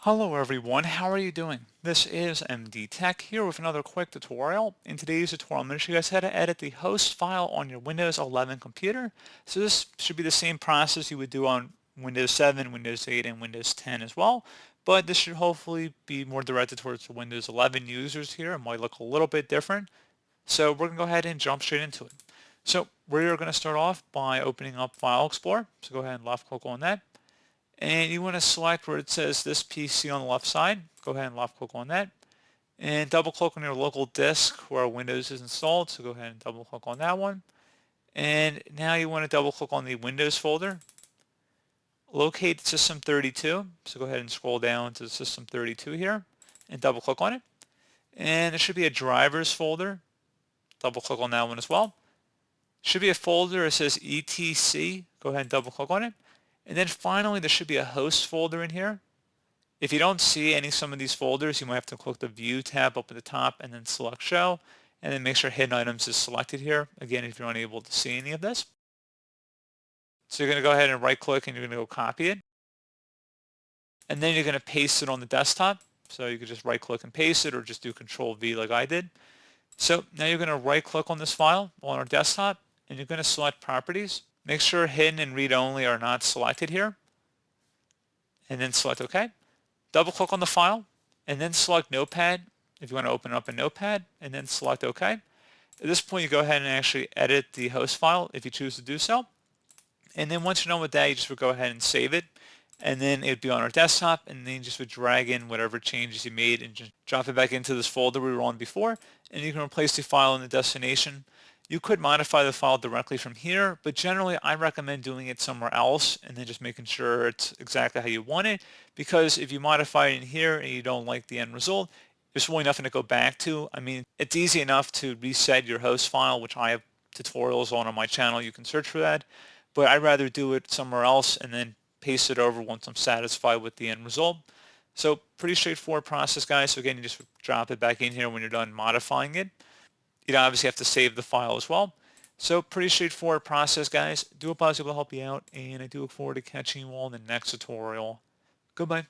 Hello everyone, how are you doing? This is MD Tech here with another quick tutorial. In today's tutorial, I'm going to show you guys how to edit the host file on your Windows 11 computer. So this should be the same process you would do on Windows 7, Windows 8, and Windows 10 as well. But this should hopefully be more directed towards the Windows 11 users here. It might look a little bit different. So we're going to go ahead and jump straight into it. So we're going to start off by opening up File Explorer. So go ahead and left click on that. And you want to select where it says this PC on the left side. Go ahead and left click on that. And double click on your local disk where Windows is installed. So go ahead and double click on that one. And now you want to double click on the Windows folder. Locate System 32. So go ahead and scroll down to System 32 here and double click on it. And there should be a drivers folder. Double click on that one as well. Should be a folder that says ETC. Go ahead and double click on it. And then finally, there should be a host folder in here. If you don't see some of these folders, you might have to click the View tab up at the top and then select Show. And then make sure Hidden Items is selected here, again, if you're unable to see any of this. So you're going to go ahead and right-click and you're going to go copy it. And then you're going to paste it on the desktop. So you could just right-click and paste it or just do Control-V like I did. So now you're going to right-click on this file on our desktop and you're going to select Properties. Make sure hidden and read-only are not selected here. And then select OK. Double click on the file and then select Notepad if you want to open up a Notepad and then select OK. At this point you go ahead and actually edit the host file if you choose to do so. And then once you're done with that, you just would go ahead and save it. And then it would be on our desktop and then you just would drag in whatever changes you made and just drop it back into this folder we were on before. And you can replace the file in the destination. You could modify the file directly from here, but generally I recommend doing it somewhere else and then just making sure it's exactly how you want it, because if you modify it in here and you don't like the end result, there's really nothing to go back to. I mean, it's easy enough to reset your host file, which I have tutorials on my channel. You can search for that, but I'd rather do it somewhere else and then paste it over once I'm satisfied with the end result. So pretty straightforward process, guys. So again, you just drop it back in here when you're done modifying it. You'd obviously have to save the file as well. So pretty straightforward process, guys. Do hope I was able to help you out, and I do look forward to catching you all in the next tutorial. Goodbye.